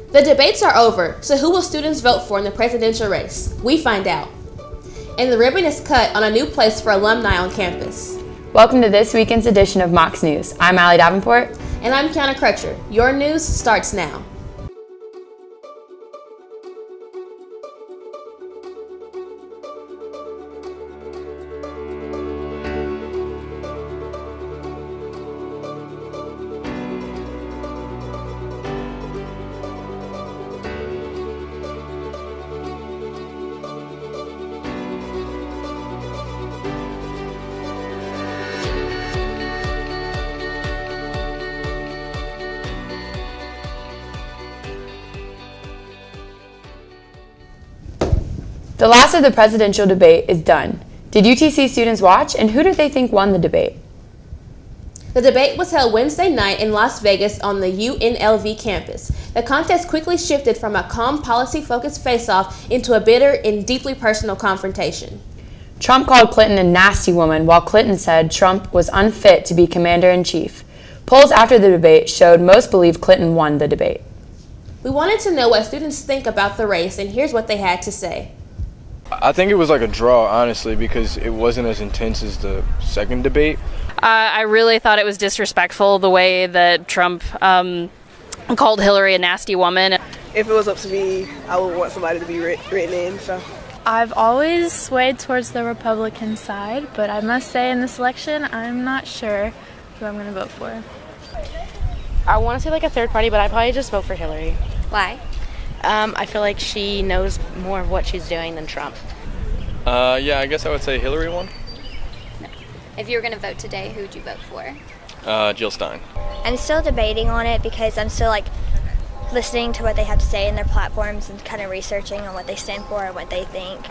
The debates are over, so who will students vote for in the presidential race? We find out. And the ribbon is cut on a new place for alumni on campus. Welcome to this weekend's edition of Mox News. I'm Allie Davenport. And I'm Kiyanna Crutcher. Your news starts now. The last of the presidential debate is done. Did UTC students watch, and who do they think won the debate? The debate was held Wednesday night in Las Vegas on the UNLV campus. The contest quickly shifted from a calm, policy-focused face-off into a bitter and deeply personal confrontation. Trump called Clinton a nasty woman, while Clinton said Trump was unfit to be commander-in-chief. Polls after the debate showed most believe Clinton won the debate. We wanted to know what students think about the race, and here's what they had to say. I think it was like a draw, honestly, because it wasn't as intense as the second debate. I really thought it was disrespectful the way that Trump called Hillary a nasty woman. If it was up to me, I would want somebody to be written in. So I've always swayed towards the Republican side, but I must say in this election, I'm not sure who I'm going to vote for. I want to say like a third party, but I'd probably just vote for Hillary. Why? I feel like she knows more of what she's doing than Trump. Yeah, I guess I would say Hillary won. No. If you were going to vote today, who would you vote for? Jill Stein. I'm still debating on it because I'm still listening to what they have to say in their platforms and kind of researching on what they stand for and what they think.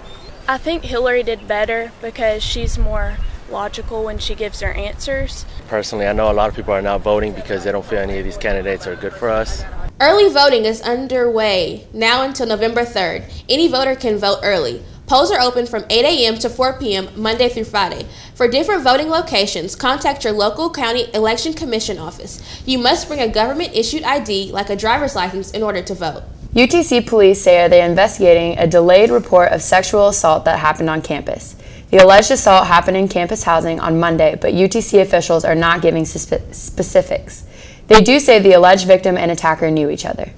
I think Hillary did better because she's more logical when she gives her answers. Personally, I know a lot of people are not voting because they don't feel any of these candidates are good for us. Early voting is underway now until November 3rd. Any voter can vote early. Polls are open from 8 a.m. to 4 p.m. Monday through Friday. For different voting locations, contact your local county election commission office. You must bring a government-issued ID like a driver's license in order to vote. UTC police say they are investigating a delayed report of sexual assault that happened on campus. The alleged assault happened in campus housing on Monday, but UTC officials are not giving specifics. They do say the alleged victim and attacker knew each other.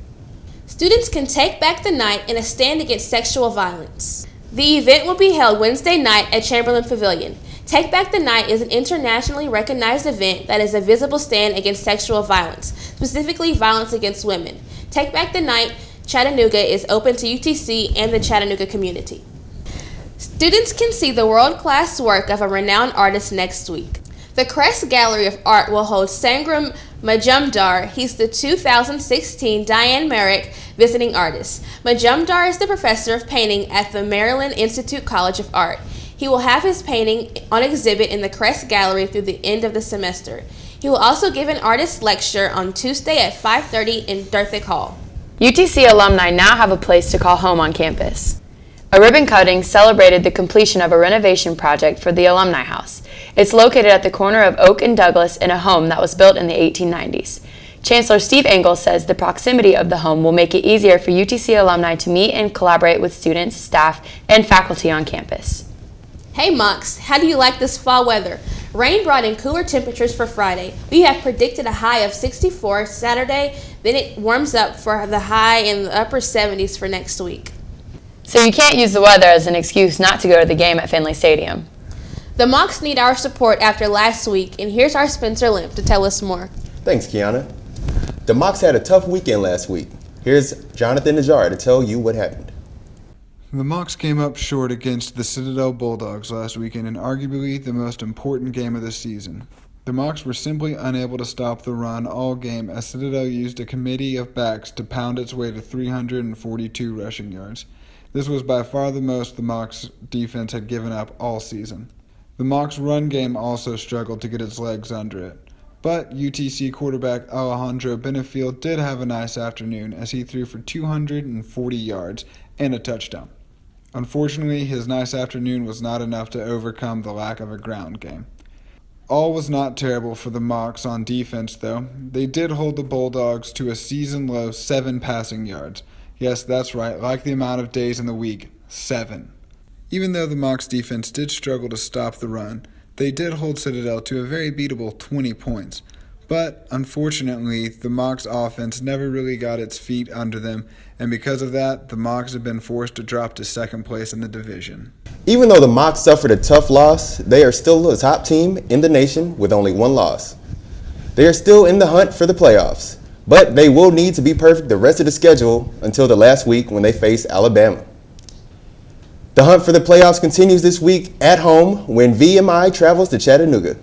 Students can take back the night in a stand against sexual violence. The event will be held Wednesday night at Chamberlain Pavilion. Take Back the Night is an internationally recognized event that is a visible stand against sexual violence, specifically violence against women. Take Back the Night Chattanooga is open to UTC and the Chattanooga community. Students can see the world-class work of a renowned artist next week. The Cress Gallery of Art will hold Sangram Majumdar. He's the 2016 Diane Merrick Visiting Artist. Majumdar is the professor of painting at the Maryland Institute College of Art. He will have his painting on exhibit in the Cress Gallery through the end of the semester. He will also give an artist lecture on Tuesday at 5:30 in Durthick Hall. UTC alumni now have a place to call home on campus. A ribbon cutting celebrated the completion of a renovation project for the Alumni House. It's located at the corner of Oak and Douglas in a home that was built in the 1890s. Chancellor Steve Engel says the proximity of the home will make it easier for UTC alumni to meet and collaborate with students, staff, and faculty on campus. Hey Mox, how do you like this fall weather? Rain brought in cooler temperatures for Friday. We have predicted a high of 64 Saturday, then it warms up for the high in the upper 70s for next week. So you can't use the weather as an excuse not to go to the game at Finley Stadium. The Mox need our support after last week, and here's our Spencer Lim to tell us more. Thanks, Kiyanna. The Mox had a tough weekend last week. Here's Jonathan Najjar to tell you what happened. The Mox came up short against the Citadel Bulldogs last weekend in arguably the most important game of the season. The Mox were simply unable to stop the run all game as Citadel used a committee of backs to pound its way to 342 rushing yards. This was by far the most the Mox defense had given up all season. The Mox run game also struggled to get its legs under it. But UTC quarterback Alejandro Benefiel did have a nice afternoon as he threw for 240 yards and a touchdown. Unfortunately, his nice afternoon was not enough to overcome the lack of a ground game. All was not terrible for the Mocs on defense, though. They did hold the Bulldogs to a season-low 7 passing yards. Yes, that's right, like the amount of days in the week, 7. Even though the Mocs defense did struggle to stop the run, they did hold Citadel to a very beatable 20 points. But, unfortunately, the Mocs offense never really got its feet under them, and because of that, the Mocs have been forced to drop to second place in the division. Even though the Mocs suffered a tough loss, they are still the top team in the nation with only 1 loss. They are still in the hunt for the playoffs, but they will need to be perfect the rest of the schedule until the last week when they face Alabama. The hunt for the playoffs continues this week at home when VMI travels to Chattanooga.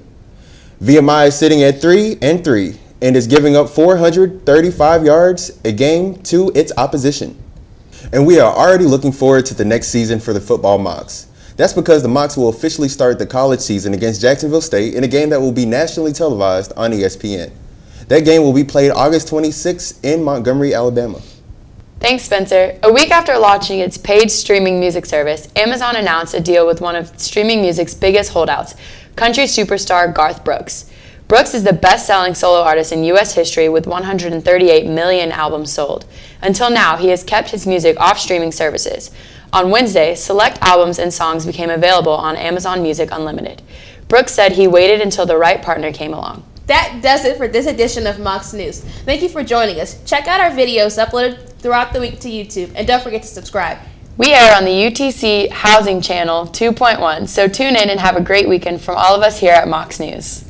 VMI is sitting at 3-3 and is giving up 435 yards a game to its opposition. And we are already looking forward to the next season for the football Mocs. That's because the Mocs will officially start the college season against Jacksonville State in a game that will be nationally televised on ESPN. That game will be played August 26th in Montgomery, Alabama. Thanks, Spencer. A week after launching its paid streaming music service, Amazon announced a deal with one of streaming music's biggest holdouts, country superstar Garth Brooks. Brooks is the best-selling solo artist in U.S. history with 138 million albums sold. Until now, he has kept his music off streaming services. On Wednesday, select albums and songs became available on Amazon Music Unlimited. Brooks said he waited until the right partner came along. That does it for this edition of Mocs News. Thank you for joining us. Check out our videos uploaded throughout the week to YouTube, and don't forget to subscribe. We air on the UTC Housing Channel 2.1, so tune in and have a great weekend from all of us here at Mocs News.